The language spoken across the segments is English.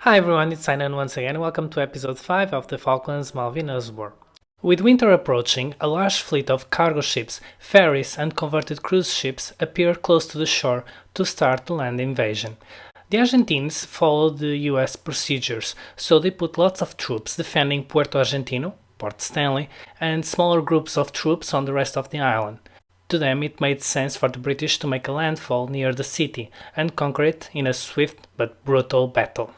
Hi everyone, it's Sinan once again. Welcome to episode 5 of the Falklands Malvinas War. With winter approaching, a large fleet of cargo ships, ferries and converted cruise ships appeared close to the shore to start the land invasion. The Argentines followed the US procedures, so they put lots of troops defending Puerto Argentino, Port Stanley, and smaller groups of troops on the rest of the island. To them it made sense for the British to make a landfall near the city and conquer it in a swift but brutal battle.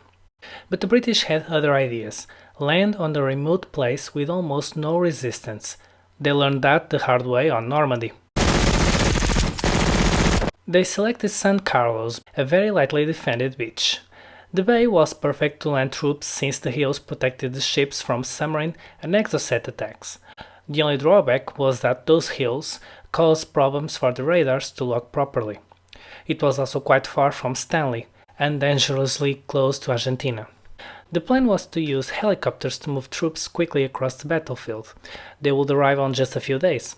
But the British had other ideas. Land on a remote place with almost no resistance. They learned that the hard way on Normandy. They selected San Carlos, a very lightly defended beach. The bay was perfect to land troops since the hills protected the ships from submarine and exocet attacks. The only drawback was that those hills caused problems for the radars to lock properly. It was also quite far from Stanley and dangerously close to Argentina. The plan was to use helicopters to move troops quickly across the battlefield. They would arrive on just a few days.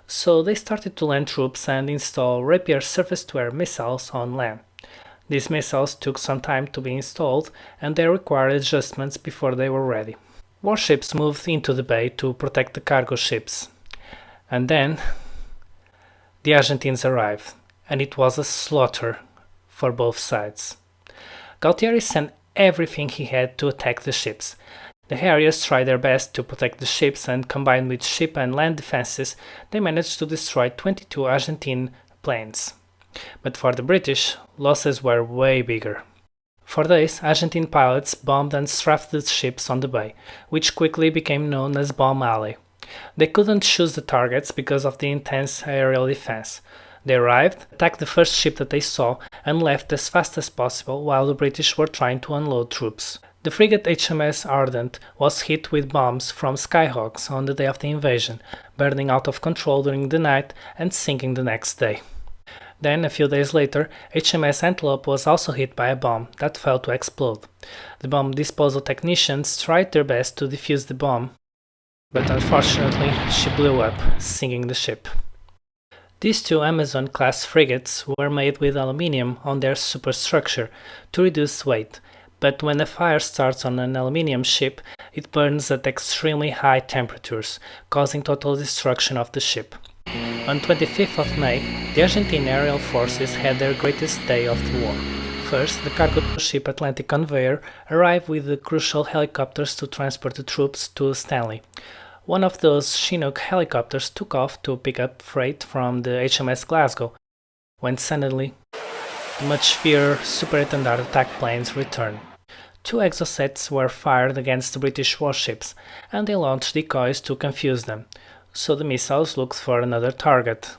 So they started to land troops and install Rapier surface-to-air missiles on land. These missiles took some time to be installed and they required adjustments before they were ready. Warships moved into the bay to protect the cargo ships. And then the Argentines arrived, and it was a slaughter for both sides. Galtieri sent everything he had to attack the ships. The Harriers tried their best to protect the ships, and combined with ship and land defenses, they managed to destroy 22 Argentine planes. But for the British, losses were way bigger. For days, Argentine pilots bombed and strafed the ships on the bay, which quickly became known as Bomb Alley. They couldn't choose the targets because of the intense aerial defense. They arrived, attacked the first ship that they saw, and left as fast as possible while the British were trying to unload troops. The frigate HMS Ardent was hit with bombs from Skyhawks on the day of the invasion, burning out of control during the night and sinking the next day. Then, a few days later, HMS Antelope was also hit by a bomb that failed to explode. The bomb disposal technicians tried their best to defuse the bomb, but unfortunately she blew up, sinking the ship. These two Amazon-class frigates were made with aluminium on their superstructure to reduce weight, but when a fire starts on an aluminium ship, it burns at extremely high temperatures, causing total destruction of the ship. On 25th of May, the Argentine aerial forces had their greatest day of the war. First, the Cargo Ship Atlantic Conveyor arrived with the crucial helicopters to transport the troops to Stanley. One of those Chinook helicopters took off to pick up freight from the HMS Glasgow, when suddenly, the much feared Super Étendard attack planes returned. Two exocets were fired against the British warships, and they launched decoys to confuse them, so the missiles looked for another target.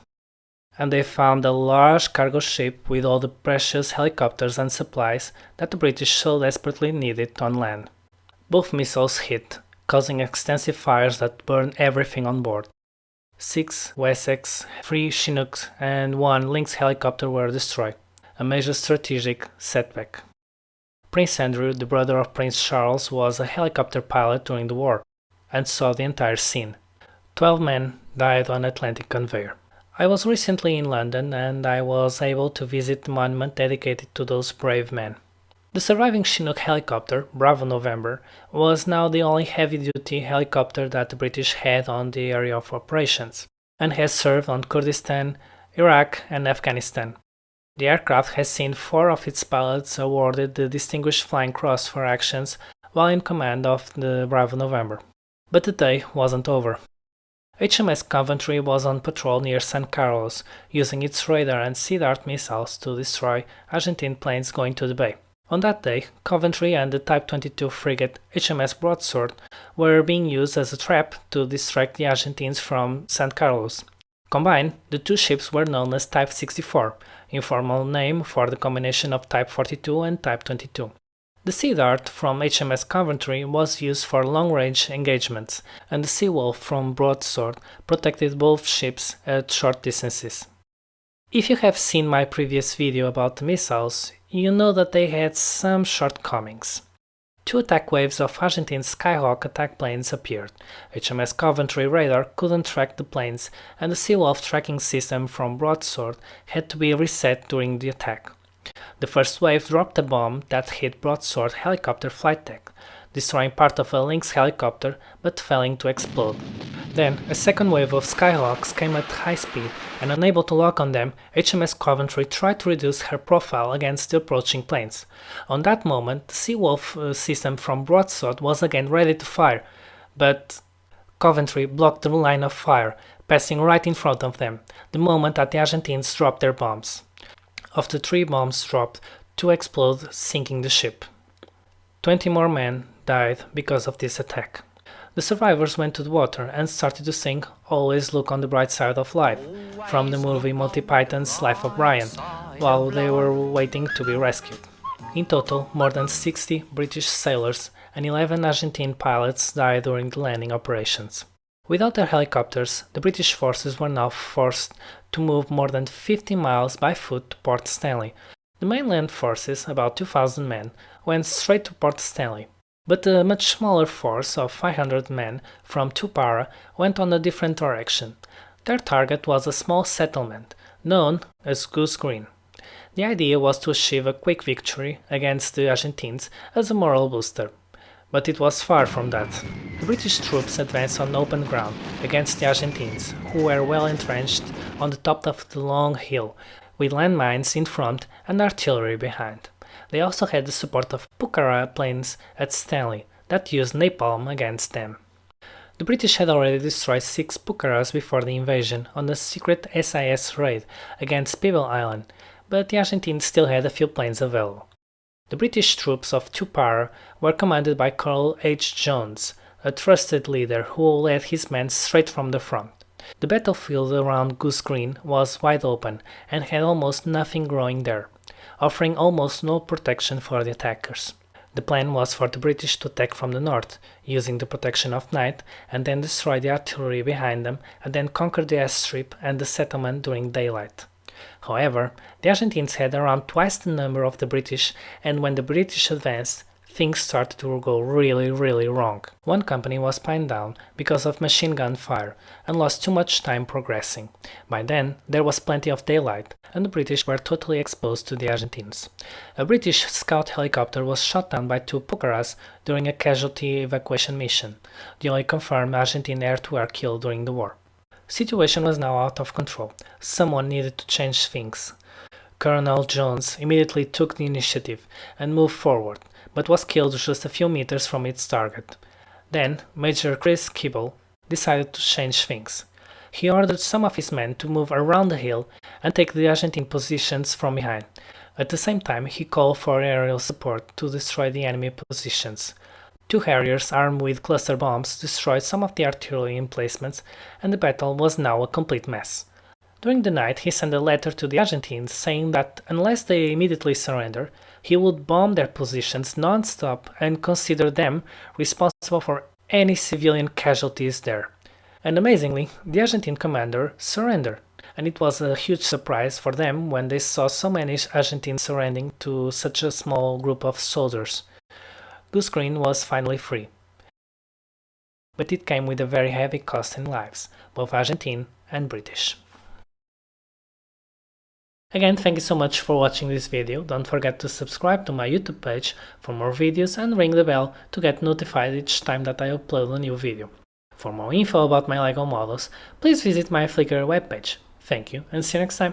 And they found a large cargo ship with all the precious helicopters and supplies that the British so desperately needed on land. Both missiles hit, causing extensive fires that burned everything on board. 6 Wessex, 3 Chinooks and 1 Lynx helicopter were destroyed, a major strategic setback. Prince Andrew, the brother of Prince Charles, was a helicopter pilot during the war, and saw the entire scene. 12 men died on Atlantic Conveyor. I was recently in London and I was able to visit the monument dedicated to those brave men. The surviving Chinook helicopter, Bravo November, was now the only heavy-duty helicopter that the British had on the area of operations, and has served on Kurdistan, Iraq and Afghanistan. The aircraft has seen 4 of its pilots awarded the Distinguished Flying Cross for actions while in command of the Bravo November. But the day wasn't over. HMS Coventry was on patrol near San Carlos, using its radar and Sea Dart missiles to destroy Argentine planes going to the bay. On that day, Coventry and the Type 22 frigate HMS Broadsword were being used as a trap to distract the Argentines from San Carlos. Combined, the two ships were known as Type 64, informal name for the combination of Type 42 and Type 22. The Sea Dart from HMS Coventry was used for long-range engagements, and the Sea Wolf from Broadsword protected both ships at short distances. If you have seen my previous video about the missiles, you know that they had some shortcomings. 2 attack waves of Argentine Skylark Attack planes appeared. HMS Coventry radar couldn't track the planes, and the Sea Wolf tracking system from Broadsword had to be reset during the attack. The first wave dropped a bomb that hit broadsword helicopter flight deck, destroying part of a Lynx helicopter but failing to explode. Then, a second wave of Skyhawks came at high speed, and unable to lock on them, HMS Coventry tried to reduce her profile against the approaching planes. On that moment, the Seawolf system from broadsword was again ready to fire, but Coventry blocked the line of fire, passing right in front of them, the moment that the Argentines dropped their bombs. Of the 3 bombs dropped, 2 exploded, sinking the ship. 20 more men died because of this attack. The survivors went to the water and started to sing "Always Look on the Bright Side of Life" from the movie Monty Python's Life of Brian, while they were waiting to be rescued. In total, more than 60 British sailors and 11 Argentine pilots died during the landing operations. Without their helicopters, the British forces were now forced to move more than 50 miles by foot to Port Stanley. The mainland forces, about 2,000 men, went straight to Port Stanley, but a much smaller force of 500 men from Tupara went on a different direction. Their target was a small settlement, known as Goose Green. The idea was to achieve a quick victory against the Argentines as a moral booster. But it was far from that. The British troops advanced on open ground against the Argentines, who were well entrenched on the top of the long hill, with landmines in front and artillery behind. They also had the support of Pucará planes at Stanley, that used napalm against them. The British had already destroyed 6 Pucarás before the invasion on a secret SIS raid against Peeble Island, but the Argentines still had a few planes available. The British troops of Tupara were commanded by Colonel H. Jones, a trusted leader who led his men straight from the front. The battlefield around Goose Green was wide open and had almost nothing growing there, offering almost no protection for the attackers. The plan was for the British to attack from the north, using the protection of night, and then destroy the artillery behind them, and then conquer the airstrip and the settlement during daylight. However, the Argentines had around twice the number of the British, and when the British advanced, things started to go really wrong. One company was pinned down because of machine gun fire and lost too much time progressing. By then, there was plenty of daylight, and the British were totally exposed to the Argentines. A British scout helicopter was shot down by 2 Pucarás during a casualty evacuation mission, the only confirmed Argentine air-to-air kill during the war. Situation was now out of control. Someone needed to change things. Colonel Jones immediately took the initiative and moved forward, but was killed just a few meters from its target. Then Major Chris Kibble decided to change things. He ordered some of his men to move around the hill and take the Argentine positions from behind. At the same time, he called for aerial support to destroy the enemy positions. 2 Harriers armed with cluster bombs destroyed some of the artillery emplacements, and the battle was now a complete mess. During the night, he sent a letter to the Argentines saying that unless they immediately surrender, he would bomb their positions non-stop and consider them responsible for any civilian casualties there. And amazingly, the Argentine commander surrendered, and it was a huge surprise for them when they saw so many Argentines surrendering to such a small group of soldiers. Goose Green was finally free. But it came with a very heavy cost in lives, both Argentine and British. Again, thank you so much for watching this video. Don't forget to subscribe to my YouTube page for more videos and ring the bell to get notified each time that I upload a new video. For more info about my LEGO models, please visit my Flickr webpage. Thank you and see you next time.